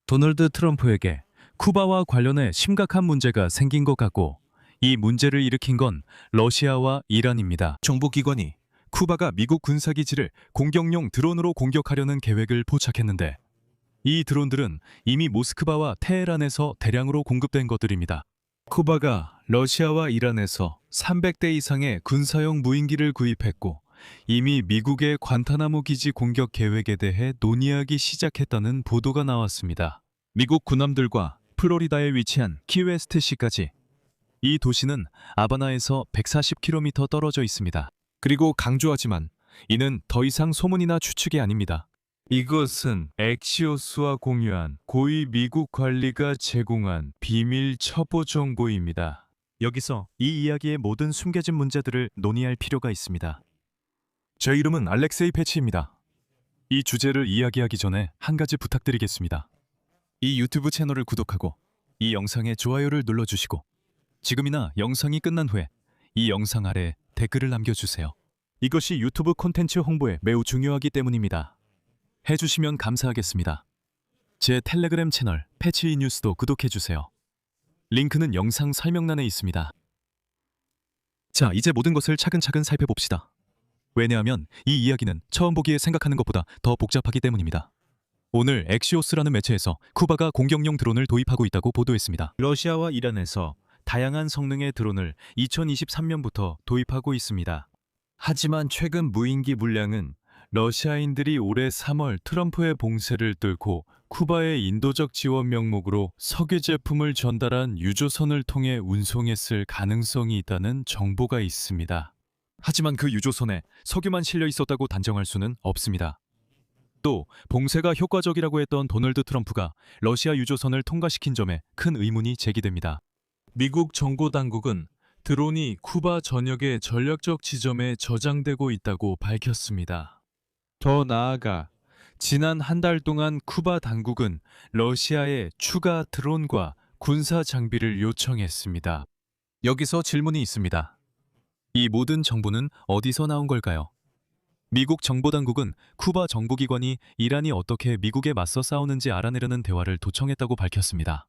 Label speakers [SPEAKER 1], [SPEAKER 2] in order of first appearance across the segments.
[SPEAKER 1] 도널드 트럼프에게 쿠바와 관련해 심각한 문제가 생긴 것 같고, 이 문제를 일으킨 건 러시아와 이란입니다. 정보기관이 쿠바가 미국 군사기지를 공격용 드론으로 공격하려는 계획을 포착했는데, 이 드론들은 이미 모스크바와 테헤란에서 대량으로 공급된 것들입니다. 쿠바가 러시아와 이란에서 300대 이상의 군사용 무인기를 구입했고, 이미 미국의 관타나모 기지 공격 계획에 대해 논의하기 시작했다는 보도가 나왔습니다. 미국 군함들과 플로리다에 위치한 키웨스트시까지. 이 도시는 아바나에서 140km 떨어져 있습니다. 그리고 강조하지만 이는 더 이상 소문이나 추측이 아닙니다. 이것은 엑시오스와 공유한 고위 미국 관리가 제공한 비밀 첩보 정보입니다. 여기서 이 이야기의 모든 숨겨진 문제들을 논의할 필요가 있습니다. 제 이름은 알렉세이 패치입니다. 이 주제를 이야기하기 전에 한 가지 부탁드리겠습니다. 이 유튜브 채널을 구독하고 이 영상에 좋아요를 눌러주시고, 지금이나 영상이 끝난 후에 이 영상 아래 댓글을 남겨주세요. 이것이 유튜브 콘텐츠 홍보에 매우 중요하기 때문입니다. 해주시면 감사하겠습니다. 제 텔레그램 채널 패치 뉴스도 구독해주세요. 링크는 영상 설명란에 있습니다. 자, 이제 모든 것을 차근차근 살펴봅시다. 왜냐하면 이 이야기는 처음 보기에 생각하는 것보다 더 복잡하기 때문입니다. 오늘 엑시오스라는 매체에서 쿠바가 공격용 드론을 도입하고 있다고 보도했습니다. 러시아와 이란에서 다양한 성능의 드론을 2023년부터 도입하고 있습니다. 하지만 최근 무인기 물량은 러시아인들이 올해 3월 트럼프의 봉쇄를 뚫고 쿠바의 인도적 지원 명목으로 석유 제품을 전달한 유조선을 통해 운송했을 가능성이 있다는 정보가 있습니다. 하지만 그 유조선에 석유만 실려 있었다고 단정할 수는 없습니다. 또 봉쇄가 효과적이라고 했던 도널드 트럼프가 러시아 유조선을 통과시킨 점에 큰 의문이 제기됩니다. 미국 정보당국은 드론이 쿠바 전역의 전략적 지점에 저장되고 있다고 밝혔습니다. 더 나아가 지난 한 달 동안 쿠바 당국은 러시아에 추가 드론과 군사 장비를 요청했습니다. 여기서 질문이 있습니다. 이 모든 정보는 어디서 나온 걸까요? 미국 정보당국은 쿠바 정보기관이 이란이 어떻게 미국에 맞서 싸우는지 알아내려는 대화를 도청했다고 밝혔습니다.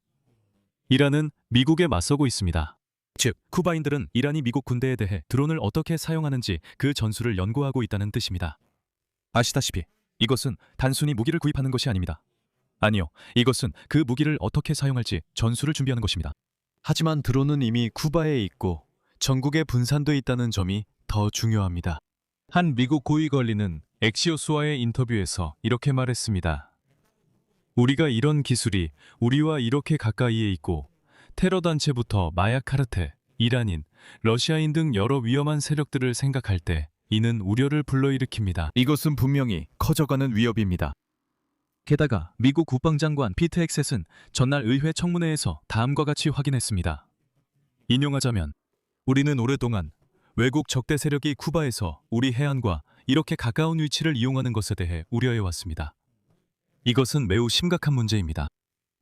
[SPEAKER 1] 이란은 미국에 맞서고 있습니다. 즉, 쿠바인들은 이란이 미국 군대에 대해 드론을 어떻게 사용하는지 그 전술을 연구하고 있다는 뜻입니다. 아시다시피 이것은 단순히 무기를 구입하는 것이 아닙니다. 아니요, 이것은 그 무기를 어떻게 사용할지 전술을 준비하는 것입니다. 하지만 드론은 이미 쿠바에 있고 전국에 분산돼 있다는 점이 더 중요합니다. 한 미국 고위 관리는 엑시오스와의 인터뷰에서 이렇게 말했습니다. 우리가 이런 기술이 우리와 이렇게 가까이에 있고, 테러 단체부터 마약 카르텔, 이란인, 러시아인 등 여러 위험한 세력들을 생각할 때 이는 우려를 불러일으킵니다. 이것은 분명히 커져가는 위협입니다. 게다가 미국 국방장관 피트 헥셋은 전날 의회 청문회에서 다음과 같이 확인했습니다. 인용하자면, 우리는 오랫동안 외국 적대 세력이 쿠바에서 우리 해안과 이렇게 가까운 위치를 이용하는 것에 대해 우려해왔습니다. 이것은 매우 심각한 문제입니다.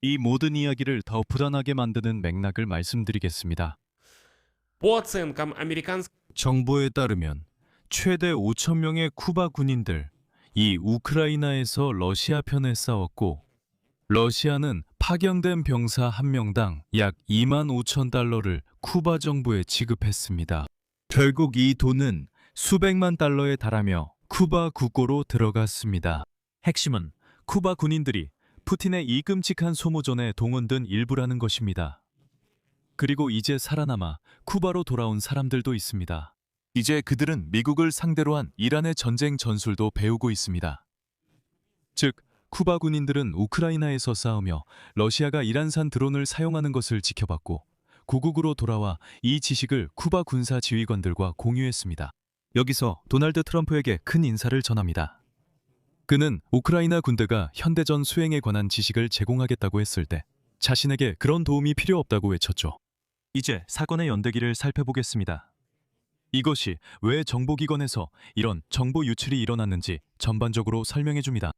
[SPEAKER 1] 이 모든 이야기를 더 불안하게 만드는 맥락을 말씀드리겠습니다.
[SPEAKER 2] По оценкам американских
[SPEAKER 1] 정보에 따르면 최대 5,000명의 쿠바 군인들, 이 우크라이나에서 러시아 편에 싸웠고, 러시아는 파견된 병사 한 명당 약 25,000달러를 쿠바 정부에 지급했습니다. 결국 이 돈은 수백만 달러에 달하며 쿠바 국고로 들어갔습니다. 핵심은 쿠바 군인들이 푸틴의 이 끔찍한 소모전에 동원된 일부라는 것입니다. 그리고 이제 살아남아 쿠바로 돌아온 사람들도 있습니다. 이제 그들은 미국을 상대로 한 이란의 전쟁 전술도 배우고 있습니다. 즉, 쿠바 군인들은 우크라이나에서 싸우며 러시아가 이란산 드론을 사용하는 것을 지켜봤고, 고국으로 돌아와 이 지식을 쿠바 군사 지휘관들과 공유했습니다. 여기서 도널드 트럼프에게 큰 인사를 전합니다. 그는 우크라이나 군대가 현대전 수행에 관한 지식을 제공하겠다고 했을 때 자신에게 그런 도움이 필요 없다고 외쳤죠. 이제 사건의 연대기를 살펴보겠습니다. 이것이 왜 정보기관에서 이런 정보 유출이 일어났는지 전반적으로 설명해줍니다.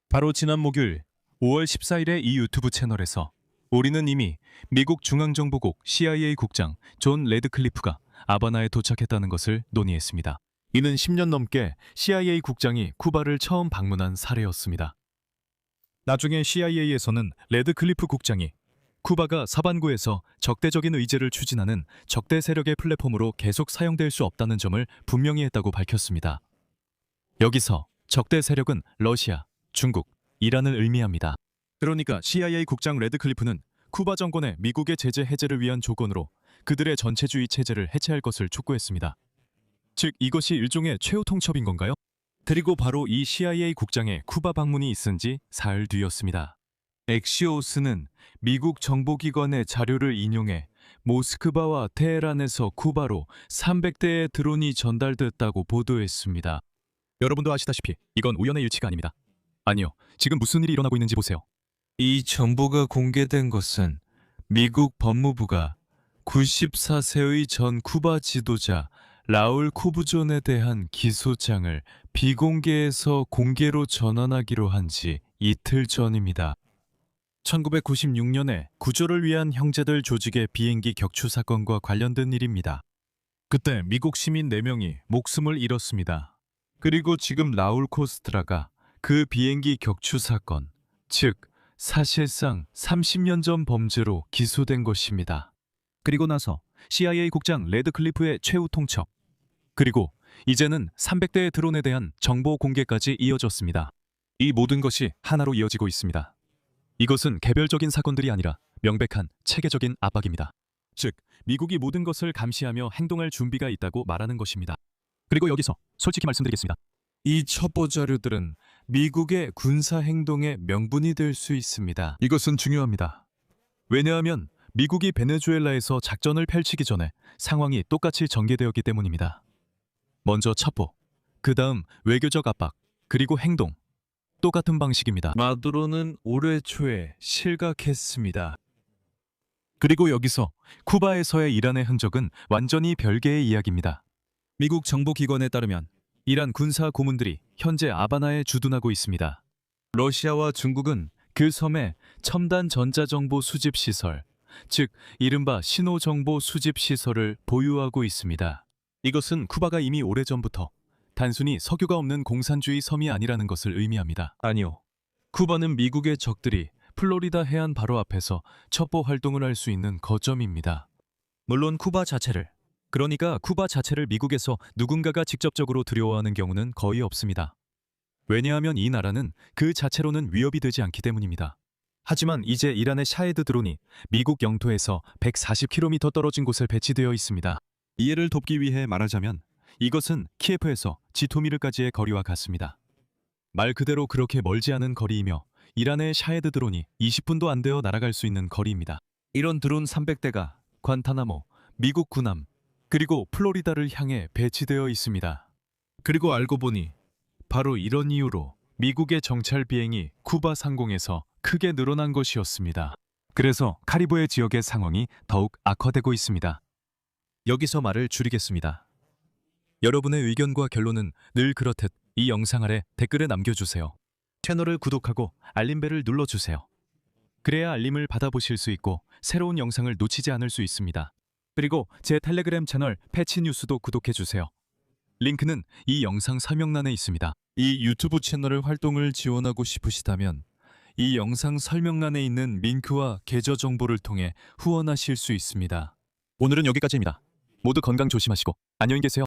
[SPEAKER 1] 바로 지난 목요일 5월 14일에 이 유튜브 채널에서 우리는 이미 미국 중앙정보국 CIA 국장 존 레드클리프가 아바나에 도착했다는 것을 논의했습니다. 이는 10년 넘게 CIA 국장이 쿠바를 처음 방문한 사례였습니다. 나중에 CIA에서는 레드클리프 국장이 쿠바가 사반구에서 적대적인 의제를 추진하는 적대 세력의 플랫폼으로 계속 사용될 수 없다는 점을 분명히 했다고 밝혔습니다. 여기서 적대 세력은 러시아, 중국, 이란을 의미합니다. 그러니까 CIA 국장 레드클리프는 쿠바 정권의 미국의 제재 해제를 위한 조건으로 그들의 전체주의 체제를 해체할 것을 촉구했습니다. 즉 이것이 일종의 최후 통첩인 건가요? 그리고 바로 이 CIA 국장의 쿠바 방문이 있은 지 사흘 뒤였습니다. 엑시오스는 미국 정보기관의 자료를 인용해 모스크바와 테헤란에서 쿠바로 300대의 드론이 전달됐다고 보도했습니다. 여러분도 아시다시피 이건 우연의 일치가 아닙니다. 아니요, 지금 무슨 일이 일어나고 있는지 보세요. 이 정보가 공개된 것은 미국 법무부가 94세의 전 쿠바 지도자 라울 쿠브존에 대한 기소장을 비공개에서 공개로 전환하기로 한 지 이틀 전입니다. 1996년에 구조를 위한 형제들 조직의 비행기 격추 사건과 관련된 일입니다. 그때 미국 시민 4명이 목숨을 잃었습니다. 그리고 지금 라울 코스트라가 그 비행기 격추 사건, 즉 사실상 30년 전 범죄로 기소된 것입니다. 그리고 나서 CIA 국장 레드클리프의 최후 통첩, 그리고 이제는 300대의 드론에 대한 정보 공개까지 이어졌습니다. 이 모든 것이 하나로 이어지고 있습니다. 이것은 개별적인 사건들이 아니라 명백한 체계적인 압박입니다. 즉, 미국이 모든 것을 감시하며 행동할 준비가 있다고 말하는 것입니다. 그리고 여기서 솔직히 말씀드리겠습니다. 이 첩보 자료들은 미국의 군사 행동의 명분이 될 수 있습니다. 이것은 중요합니다. 왜냐하면 미국이 베네수엘라에서 작전을 펼치기 전에 상황이 똑같이 전개되었기 때문입니다. 먼저 첩보, 그 다음 외교적 압박, 그리고 행동. 똑같은 방식입니다. 마두로는 올해 초에 실각했습니다. 그리고 여기서 쿠바에서의 이란의 흔적은 완전히 별개의 이야기입니다. 미국 정보기관에 따르면 이란 군사 고문들이 현재 아바나에 주둔하고 있습니다. 러시아와 중국은 그 섬에 첨단 전자정보 수집 시설, 즉 이른바 신호정보 수집 시설을 보유하고 있습니다. 이것은 쿠바가 이미 오래전부터 단순히 석유가 없는 공산주의 섬이 아니라는 것을 의미합니다. 아니요. 쿠바는 미국의 적들이 플로리다 해안 바로 앞에서 첩보 활동을 할 수 있는 거점입니다. 물론 쿠바 자체를, 그러니까 쿠바 자체를 미국에서 누군가가 직접적으로 두려워하는 경우는 거의 없습니다. 왜냐하면 이 나라는 그 자체로는 위협이 되지 않기 때문입니다. 하지만 이제 이란의 샤헤드 드론이 미국 영토에서 140km 떨어진 곳에 배치되어 있습니다. 이해를 돕기 위해 말하자면 이것은 키예프에서 지토미르까지의 거리와 같습니다. 말 그대로 그렇게 멀지 않은 거리이며 이란의 샤헤드 드론이 20분도 안 되어 날아갈 수 있는 거리입니다. 이런 드론 300대가 관타나모, 미국 구남, 그리고 플로리다를 향해 배치되어 있습니다. 그리고 알고 보니 바로 이런 이유로 미국의 정찰 비행이 쿠바 상공에서 크게 늘어난 것이었습니다. 그래서 카리브해 지역의 상황이 더욱 악화되고 있습니다. 여기서 말을 줄이겠습니다. 여러분의 의견과 결론은 늘 그렇듯 이 영상 아래 댓글에 남겨주세요. 채널을 구독하고 알림벨을 눌러주세요. 그래야 알림을 받아보실 수 있고 새로운 영상을 놓치지 않을 수 있습니다. 그리고 제 텔레그램 채널 패치뉴스도 구독해주세요. 링크는 이 영상 설명란에 있습니다. 이 유튜브 채널의 활동을 지원하고 싶으시다면 이 영상 설명란에 있는 링크와 계좌 정보를 통해 후원하실 수 있습니다. 오늘은 여기까지입니다. 모두 건강 조심하시고 안녕히 계세요.